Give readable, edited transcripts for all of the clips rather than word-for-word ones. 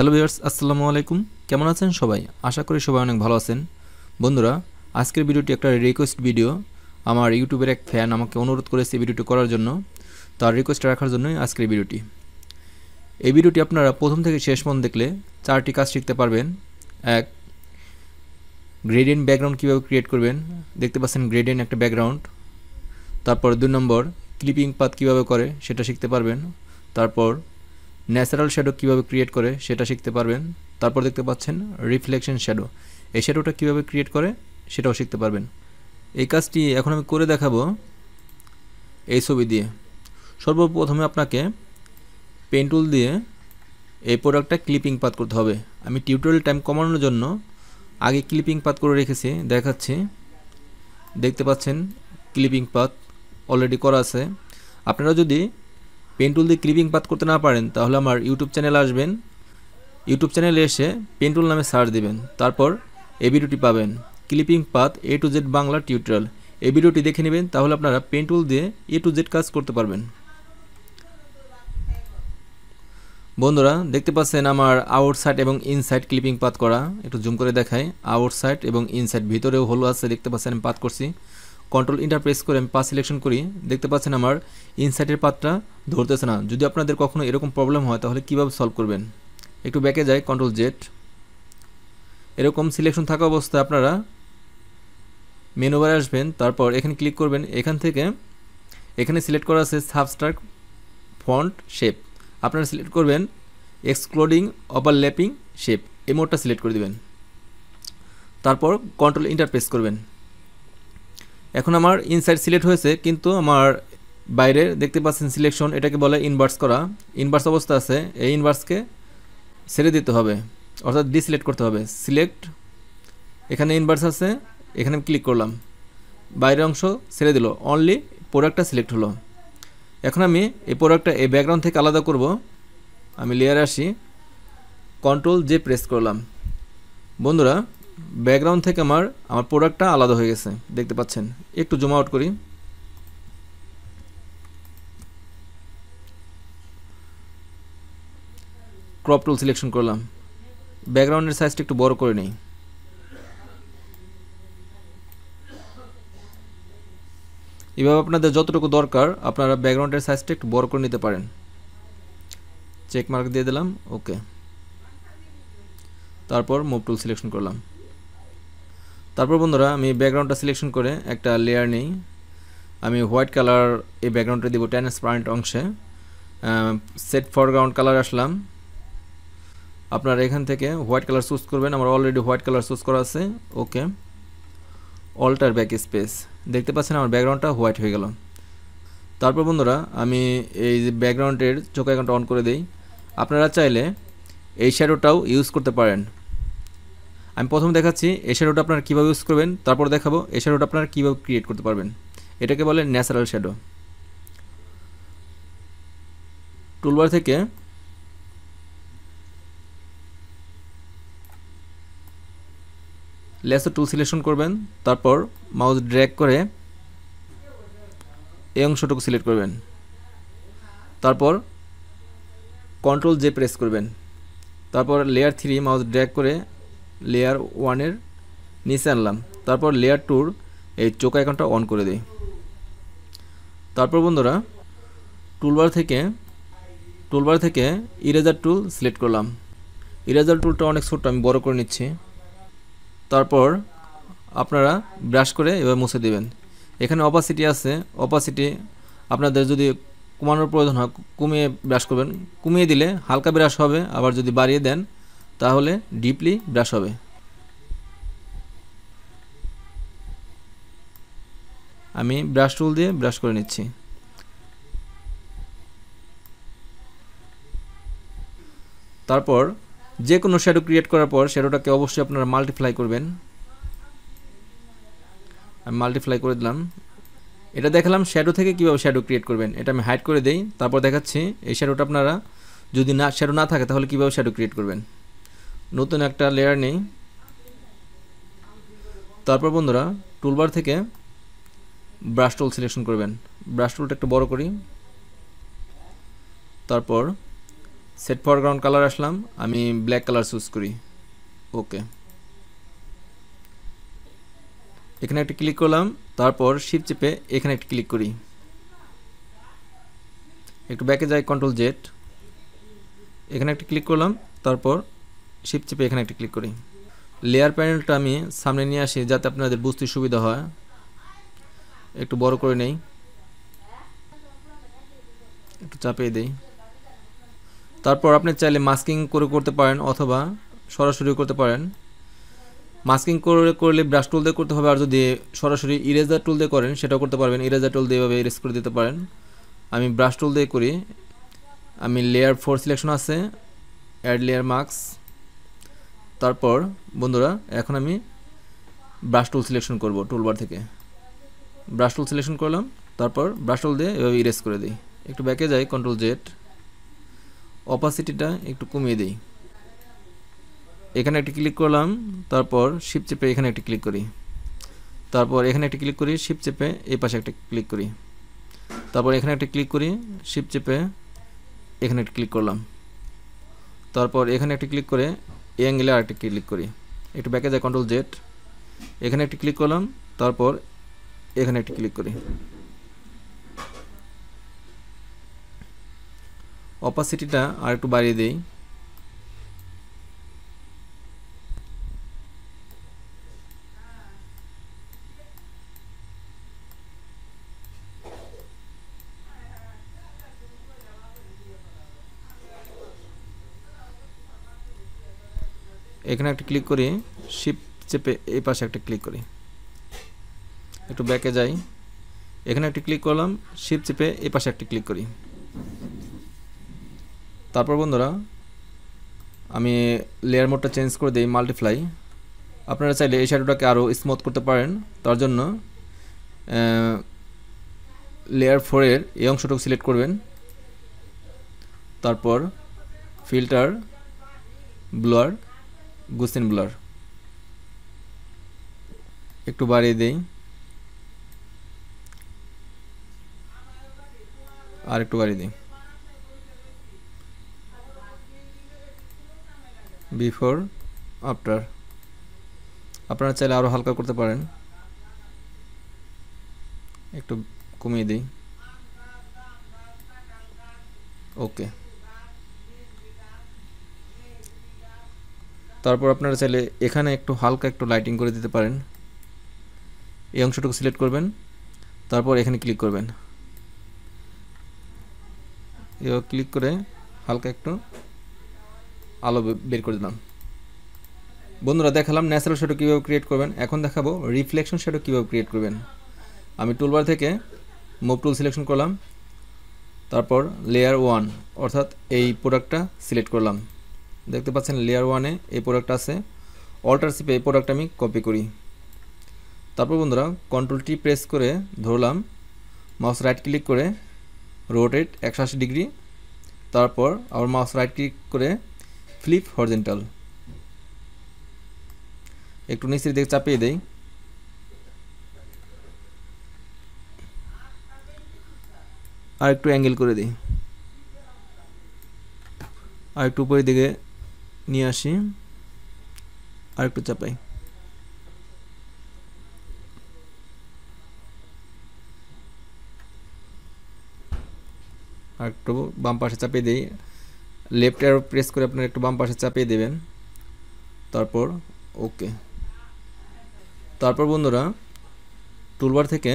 Hello viewers, আসসালামু আলাইকুম। কেমন আছেন সবাই? আশা করি সবাই অনেক ভালো আছেন। বন্ধুরা, আজকের ভিডিওটি একটা রিকোয়েস্ট ভিডিও। আমার ইউটিউবের এক ফ্যান আমাকে অনুরোধ করেছে এই ভিডিওটি করার জন্য। তার রিকোয়েস্ট রাখার জন্যই আজকের ভিডিওটি। এই ভিডিওটি আপনারা প্রথম থেকে শেষ পর্যন্ত দেখলে 4টি কাজ শিখতে পারবেন। 1. গ্রেডিয়েন্ট ব্যাকগ্রাউন্ড কীভাবে ক্রিয়েট করবেন, দেখতে পাচ্ছেন গ্রেডিয়েন্ট একটা ব্যাকগ্রাউন্ড। তারপর 2 নম্বর, ক্লিপিং পাথ কীভাবে করে সেটা শিখতে পারবেন। তারপর ন্যাচারাল শ্যাডো কীভাবে ক্রিয়েট করে সেটা শিখতে পারবেন। তারপর দেখতে পাচ্ছেন রিফ্লেকশন শ্যাডো, এই শ্যাডোটা কীভাবে ক্রিয়েট করে সেটাও শিখতে পারবেন। এই কাজটি এখন আমি করে দেখাবো এই ছবি দিয়ে। সর্বপ্রথমে আপনাকে পেন টুল দিয়ে এই প্রোডাক্টটা ক্লিপিং পাথ করতে হবে। আমি টিউটোরিয়াল টাইম কমানোর জন্য আগে ক্লিপিং পাথ করে রেখেছি, দেখাচ্ছি। দেখতে পাচ্ছেন ক্লিপিং পাথ অলরেডি করা আছে। আপনারা যদি পেন টুল দিয়ে ক্লিপিং পাথ করতে না পারেন তাহলে আমার ইউটিউব চ্যানেলে আসবেন। ইউটিউব চ্যানেলে এসে পেন টুল নামে সার্চ দিবেন, তারপর এই ভিডিওটি পাবেন, clipping path A to Z Bangla tutorial. এই ভিডিওটি দেখে নেবেন, তাহলে আপনারা পেন টুল দিয়ে A to Z কাজ করতে পারবেন। বন্ধুরা, দেখতে পাচ্ছেন আমার আউটসাইড এবং ইনসাইড ক্লিপিং পাথ করা। একটু জুম করে দেখাই। আউটসাইড এবং ইনসাইড, ভিতরেও হলো আছে, দেখতে পাচ্ছেন আমি পাথ করছি। কন্ট্রোল ইন্টার প্রেস করে আমি পাথ সিলেকশন করি। দেখতে পাচ্ছেন আমার ইনসাইডের পাথটা ধরতেছে না। যদি আপনাদের কখনো এরকম প্রবলেম হয় তাহলে কিভাবে সলভ করবেন? একটু ব্যাকে যাই, কন্ট্রোল জেড। এরকম সিলেকশন থাকা অবস্থায় আপনারা মেনু বারে আসবেন, তারপর এখানে ক্লিক করবেন। এখান থেকে এখানে সিলেক্ট করা আছে সাবস্ট্রাক্ট ফন্ট শেপ, আপনারা সিলেক্ট করবেন এক্সক্লুডিং ওভারল্যাপিং শেপ, এই মোডটা সিলেক্ট করে দিবেন। তারপর কন্ট্রোল ইন্টার প্রেস করবেন। এখন আমার ইনসাইড সিলেক্ট হয়েছে, কিন্তু আমার বাইরে দেখতে পাচ্ছেন সিলেকশন, এটাকে বলে ইনভার্স করা। ইনভার্স অবস্থা আছে, এই ইনভার্সকে ছেড়ে দিতে হবে, অর্থাৎ ডিসিলেক্ট করতে হবে। সিলেক্ট, এখানে ইনভার্স আছে, এখানে ক্লিক করলাম, বাইরের অংশ ছেড়ে দিল, অনলি প্রোডাক্টটা সিলেক্ট হলো। এখন আমি এই প্রোডাক্টটা এই ব্যাকগ্রাউন্ড থেকে আলাদা করব। আমি লেয়ারে আসি, কন্ট্রোল জে প্রেস করলাম। বন্ধুরা, ব্যাকগ্রাউন্ড থেকে আমার প্রোডাক্টটা আলাদা হয়ে গেছে, দেখতে পাচ্ছেন। একটু জুম আউট করি। ক্রপ টুল সিলেকশন করলাম, ব্যাকগ্রাউন্ডের সাইজটা একটু বড় করে নেই। এভাবে আপনাদের যতটুকু দরকার আপনারা ব্যাকগ্রাউন্ডের সাইজটা একটু বড় করে নিতে পারেন। চেক মার্ক দিয়ে দিলাম, ওকে। তারপর মুভ টুল সিলেকশন করলাম। তারপর বন্ধুরা, আমি ব্যাকগ্রাউন্ডটা সিলেকশন করে একটা লেয়ার নেই। আমি হোয়াইট কালার এই ব্যাকগ্রাউন্ডটা দিব ট্রান্সপারেন্ট অংশে। সেট ফরগ্রাউন্ড কালার আসলাম। আপনারা এখান থেকে হোয়াইট কালার চুজ করবেন, আমার অলরেডি হোয়াইট কালার চুজ করা আছে, ওকে। অল্টার ব্যাক স্পেস, দেখতে পাচ্ছেন আমার ব্যাকগ্রাউন্ডটা হোয়াইট হয়ে গেল। তারপর বন্ধুরা, আমি এই যে ব্যাকগ্রাউন্ডের চোখ আইকনটা অন করে দেই। আপনারা চাইলে এই শ্যাডোটাও ইউজ করতে পারেন। আমি প্রথমে দেখাচ্ছি এই শ্যাডোটা আপনারা কীভাবে ইউজ করবেন, তারপর দেখাবো এই শ্যাডোটা আপনারা কীভাবে ক্রিয়েট করতে পারবেন। এটাকে বলে ন্যাচারাল শ্যাডো। টুলবার থেকে লেসার টুল সিলেকশন করবেন, তারপর মাউস ড্র্যাগ করে এই অংশটুকু সিলেক্ট করবেন, তারপর কন্ট্রোল জে প্রেস করবেন। তারপর লেয়ার 3 মাউস ড্র্যাগ করে লেয়ার 1-এর নিচে আনলাম, তারপর লেয়ার 2-র এই চোখ আইকনটা অন করে দিই। তারপর বন্ধুরা, টুলবার থেকে ইরেজার টুল সিলেক্ট করলাম। ইরেজার টুলটা অনেক ছোট, আমি বড় করে নিচ্ছি। তারপর আপনারা ব্রাশ করে এবার মুছে দেবেন। এখানে অপাসিটি আছে, অপাসিটি আপনাদের যদি কমানোর প্রয়োজন হয় কমিয়ে ব্রাশ করবেন। কমিয়ে দিলে হালকা ব্রাশ হবে, আবার যদি বাড়িয়ে দেন তাহলে ডিপলি ব্রাশ হবে। আমি ব্রাশ টুল দিয়ে ব্রাশ করে নিচ্ছি। তারপর যে কোনো শ্যাডো ক্রিয়েট করার পর শ্যাডোটাকে অবশ্যই আপনারা মাল্টিপ্লাই করবেন। আমি মাল্টিপ্লাই করে দিলাম। এটা দেখালাম শ্যাডো থেকে কীভাবে শ্যাডো ক্রিয়েট করবেন। এটা আমি হাইড করে দেই, তারপর দেখাচ্ছি এই শ্যাডোটা আপনারা যদি শ্যাডো না থাকে তাহলে কীভাবে শ্যাডো ক্রিয়েট করবেন। নতুন একটা লেয়ার নেই। তারপর বন্ধুরা, টুলবার থেকে ব্রাশ টুল সিলেকশন করবেন। ব্রাশ টুলটা একটু বড় করি, তারপর সেট ফরগ্রাউন্ড কালার আসলাম, আমি ব্ল্যাক কালার চুজ করি। ওকে, এখানে একটা ক্লিক করলাম, তারপর শিফট চেপে এখানে একটা ক্লিক করি। একটু ব্যাকে যাই, কন্ট্রোল জেড, এখানে একটা ক্লিক করলাম, তারপর শিফট চেপে এখানে একটা ক্লিক করি। লেয়ার প্যানেলটা আমি সামনে নিয়ে আসি যাতে আপনাদের বুঝতে সুবিধা হয়। একটু বড় করে নেই, একটু চাপিয়ে দেই। তারপর আপনি চাইলে মাস্কিং করে করতে পারেন অথবা সরাসরি করতে পারেন। মাস্কিং করলে ব্রাশ টুল দিয়ে করতে হবে, আর যদি সরাসরি ইরেজার টুল দিয়ে করেন সেটাও করতে পারবেন। ইরেজার টুল দিয়ে এভাবে ইরেজ করে দিতে পারেন। আমি ব্রাশ টুল দিয়ে করি। আমি লেয়ার 4 সিলেকশন আছে, অ্যাড লেয়ার মার্কস। তারপর বন্ধুরা এখন আমি ব্রাশ টুল সিলেকশন করব টুলবার থেকে। ব্রাশ টুল সিলেকশন করলাম, তারপর ব্রাশ টুল দিয়ে এভাবে ইরেজ করে দিই। একটু ব্যাকে যাই, কন্ট্রোল জেড, অপাসিটিটা একটু কমিয়ে দিই। এখানে একটা ক্লিক করলাম, তারপর শিফট চেপে এখানে একটা ক্লিক করি, তারপর এখানে একটা ক্লিক করি, শিফট চেপে এই পাশে একটা ক্লিক করি, তারপর এখানে একটা ক্লিক করি, শিফট চেপে এখানে একটা ক্লিক করলাম, তারপর এখানে একটা ক্লিক করে এই অ্যাঙ্গেলে আরেকটা ক্লিক করি। একটু ব্যাকে যায়, কন্ট্রোল জেড, এখানে একটা ক্লিক করলাম, তারপর এখানে একটা ক্লিক করি। অপাসিটিটা আর একটু বাড়িয়ে দিই। এখানে একটা ক্লিক করি, শিফট চেপে এই পাশে একটা ক্লিক করি। একটু ব্যাকে যাই, এখানে একটা ক্লিক করলাম, শিফট চেপে এই পাশে একটা ক্লিক করি। তারপর বন্ধুরা আমি লেয়ার মোডটা চেঞ্জ করে দিই, মাল্টিপ্লাই। আপনারা চাইলে এই শ্যাডোটাকে আরও স্মুথ করতে পারেন। তার জন্য লেয়ার 4-এর এই অংশটুকু সিলেক্ট করবেন, তারপর ফিল্টার, ব্লার, গুসিন ব্লার একটু বাড়িয়ে দেই, আর একটু বাড়িয়ে দিই। বিফোর আফটার আপনারা চাইলে আরও হালকা করতে পারেন। একটু কমিয়ে দিই। ওকে, তারপর আপনারা চাইলে এখানে একটু হালকা একটু লাইটিং করে দিতে পারেন। এই অংশটুকু সিলেক্ট করবেন, তারপর এখানে ক্লিক করবেন। এবার ক্লিক করে হালকা একটু আলো বের করে দিলাম। বন্ধুরা দেখালাম ন্যাচারাল শ্যাডো কীভাবে ক্রিয়েট করবেন। এখন দেখাবো রিফ্লেকশন শ্যাডো কীভাবে ক্রিয়েট করবেন। আমি টুলবার থেকে মুভ টুল সিলেকশন করলাম, তারপর লেয়ার 1 অর্থাৎ এই প্রোডাক্টটা সিলেক্ট করলাম। দেখতে পাচ্ছেন লেয়ার 1-এ এই প্রোডাক্ট আছে। অল্টার চিপে এই প্রোডাক্ট আমি কপি করি। তারপর বন্ধুরা কন্ট্রোল টি প্রেস করে ধরলাম, মাউস রাইট ক্লিক করে রোটেট 180 ডিগ্রি, তারপর আবার মাউস রাইট ক্লিক করে ফ্লিপ হরিজন্টাল, একটু নিচের দিকে চাপিয়ে দেই। আর একটু অ্যাঙ্গেল করে দিই, আর একটু উপরের দিকে নিয়ে আসি, আর একটু চাপাই। আর একটু বাম পাশে চাপিয়ে দিই। লেফট অ্যারো প্রেস করে আপনারা একটু বাম পাশে চাপিয়ে দেবেন, তারপর ওকে। তারপর বন্ধুরা টুলবার থেকে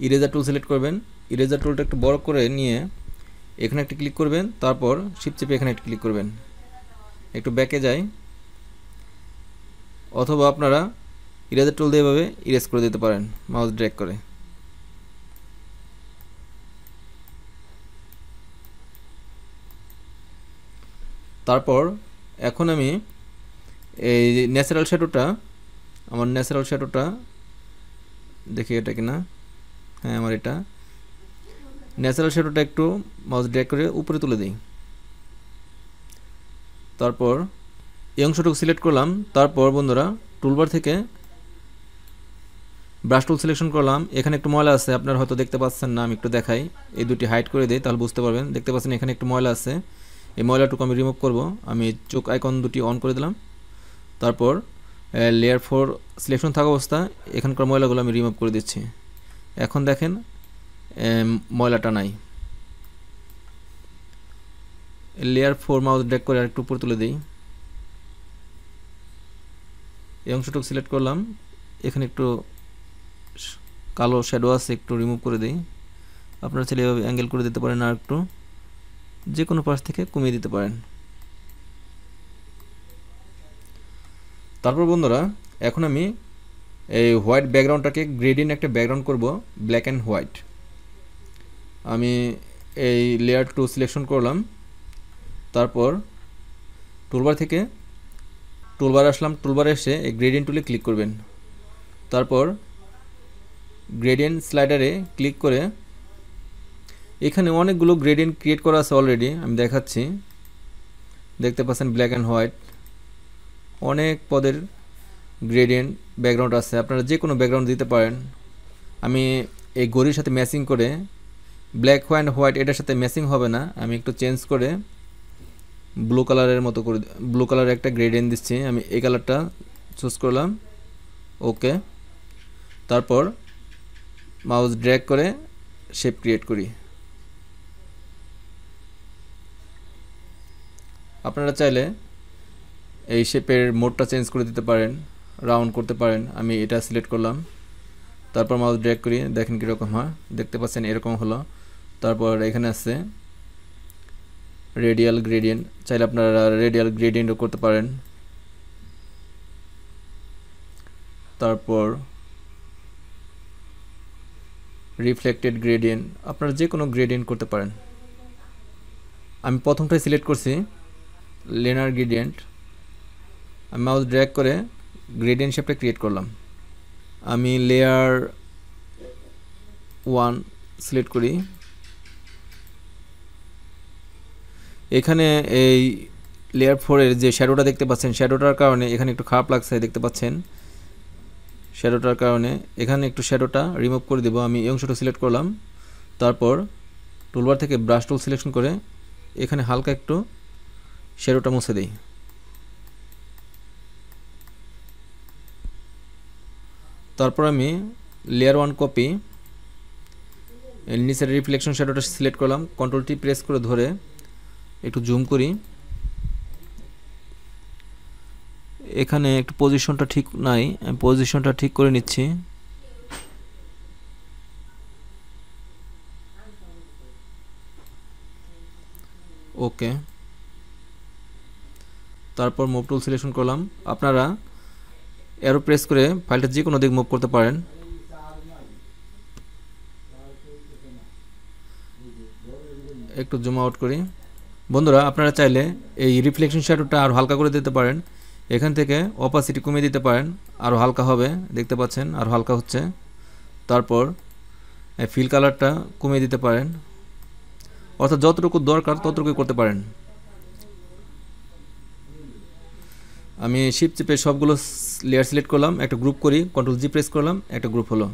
ইরেজার টুল সিলেক্ট করবেন। ইরেজার টুলটা একটু বড় করে নিয়ে এখানে একটা ক্লিক করবেন, তারপর শিফট চেপে এখানে একটা ক্লিক করবেন। একটু ব্যাকে যাই, অথবা আপনারা ইরেজার টুল দিয়ে এভাবে ইরেজ করে দিতে পারেন মাউস ড্র্যাগ করে। তারপর এখন আমি এই ন্যাচারাল শ্যাডোটা, আমার ন্যাচারাল শ্যাডোটা দেখি এটা কিনা, হ্যাঁ আমার এটা ন্যাচারাল শ্যাডোটা একটু মাউস ড্র্যাগ করে উপরে তুলে দিই। তারপর এই অংশটুকু সিলেক্ট করলাম। তারপর বন্ধুরা টুলবার থেকে ব্রাশ টুল সিলেকশন করলাম। এখানে একটু ময়লা আছে, আপনারা হয়তো দেখতে পাচ্ছেন না, আমি একটু দেখাই। এই দুটি হাইড করে দিই, তাহলে বুঝতে পারবেন। দেখতে পাচ্ছেন এখানে একটু ময়লা আছে, এই ময়লাটুকু আমি রিমুভ করব। আমি চোখ আইকন দুটি অন করে দিলাম, তারপর লেয়ার 4 সিলেকশন থাকা অবস্থা এখানকার ময়লাগুলো আমি রিমুভ করে দিচ্ছি। এখন দেখেন ময়লাটা নাই। লেয়ার 4 মাউস ড্র্যাগ করে আরেকটু উপরে তুলে দিই, এই অংশটুকু সিলেক্ট করলাম, এখানে একটু কালো শ্যাডো আছে, একটু রিমুভ করে দিই। আপনারা চাইলে এভাবে অ্যাঙ্গেল করে দিতে পারেন, আর একটু যে কোনো পাশ থেকে কমিয়ে দিতে পারেন। তারপর বন্ধুরা এখন আমি এই হোয়াইট ব্যাকগ্রাউন্ডটাকে গ্রেডিয়েন্ট একটা ব্যাকগ্রাউন্ড করব, ব্ল্যাক অ্যান্ড হোয়াইট। আমি এই লেয়ার 2 সিলেকশন করলাম, তারপর টুলবার থেকে টুলবার আসলাম, টুলবারে এসে এই গ্রেডিয়েন্ট টুলে ক্লিক করবেন, তারপর গ্রেডিয়েন্ট স্লাইডারে ক্লিক করে এখানে অনেকগুলো গ্রেডিয়েন্ট ক্রিয়েট করা আছে অলরেডি, আমি দেখাচ্ছি। দেখতে পাচ্ছেন ব্ল্যাক অ্যান্ড হোয়াইট, অনেক পদের গ্রেডিয়েন্ট ব্যাকগ্রাউন্ড আছে, আপনারা যে কোনো ব্যাকগ্রাউন্ড দিতে পারেন। আমি এই ঘড়ির সাথে ম্যাচিং করে ব্ল্যাক অ্যান্ড হোয়াইট এটার সাথে ম্যাচিং হবে না, আমি একটু চেঞ্জ করে ব্লু কালারের মতো করে ব্লু কালারের একটা গ্রেডিয়েন্ট দিচ্ছি। আমি এই কালারটা চুজ করলাম, ওকে। তারপর মাউস ড্র্যাগ করে শেপ ক্রিয়েট করি। আপনারা চাইলে এই শেপের মোডটা চেঞ্জ করে দিতে পারেন, রাউন্ড করতে পারেন। আমি এটা সিলেক্ট করলাম, তারপর মাউস ড্র্যাগ করি, দেখেন কীরকম হয়। দেখতে পাচ্ছেন এরকম হলো। তারপর এখানে আছে রেডিয়াল গ্রেডিয়েন্ট, চাইলে আপনারা রেডিয়াল গ্রেডিয়েন্টও করতে পারেন। তারপর রিফ্লেক্টেড গ্রেডিয়েন্ট, আপনারা যে কোনো গ্রেডিয়েন্ট করতে পারেন। আমি প্রথমটাই সিলেক্ট করছি লিনিয়ার গ্রেডিয়েন্ট, আমি মাউস ড্র্যাগ করে গ্রেডিয়েন্ট শেপটা ক্রিয়েট করলাম। আমি লেয়ার 1 সিলেক্ট করি, এখানে এই লেয়ার 4-এর যে শ্যাডোটা দেখতে পাচ্ছেন, শ্যাডোটার কারণে এখানে একটু খারাপ লাগছে, দেখতে পাচ্ছেন শ্যাডোটার কারণে এখানে একটু শ্যাডোটা রিমুভ করে দেব। আমি এই অংশটা সিলেক্ট করলাম, তারপর টুলবার থেকে ব্রাশ টুল সিলেকশন করে এখানে হালকা একটু শ্যাডোটা মুছে দিই। তারপর আমি লেয়ার 1 কপি, নিচের রিফ্লেকশন শ্যাডোটা সিলেক্ট করলাম, কন্ট্রোল টি প্রেস করে ধরে একটু জুম করি। এখানে একটু পজিশনটা ঠিক নাই, আমি পজিশনটা ঠিক করে নিচ্ছি। ওকে, তারপর মুভ টুল সিলেকশন করলাম। আপনারা অ্যারো প্রেস করে ফাইলটা যে কোনো দিক মুভ করতে পারেন। একটু জুম আউট করি। বন্ধুরা আপনারা চাইলে এই রিফ্লেকশন শ্যাডোটা আরও হালকা করে দিতে পারেন, এখান থেকে অপাসিটি কমিয়ে দিতে পারেন, আরও হালকা হবে। দেখতে পাচ্ছেন আরও হালকা হচ্ছে। তারপর ফিল কালারটা কমিয়ে দিতে পারেন, অর্থাৎ যতটুকু দরকার ততটুকুই করতে পারেন। আমি শিফট চেপে সবগুলো লেয়ার সিলেক্ট করলাম, একটা গ্রুপ করি, কন্ট্রোল জি প্রেস করলাম, একটা গ্রুপ হলো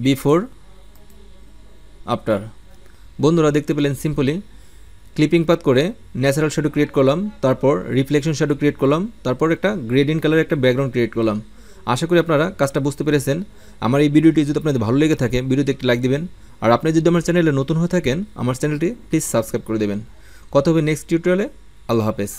বিফোর আফটার। বন্ধুরা দেখতে পেলেন সিম্পলি ক্লিপিং পাথ করে ন্যাচারাল শ্যাডো ক্রিয়েট করলাম, তারপর রিফ্লেকশন শ্যাডো ক্রিয়েট করলাম, তারপর একটা গ্রেডিয়েন্ট কালারের একটা ব্যাকগ্রাউন্ড ক্রিয়েট করলাম। আশা করি আপনারা কাজটা বুঝতে পেরেছেন। আমার এই ভিডিওটি যদি আপনাদের ভালো লেগে থাকে ভিডিওতে একটি লাইক দিবেন, আর আপনি যদি আমার চ্যানেলে নতুন হয়ে থাকেন আমার চ্যানেলটি প্লিজ সাবস্ক্রাইব করে দেবেন। কথা হবে নেক্সট টিউটোরিয়ালে। আল্লাহ হাফেজ।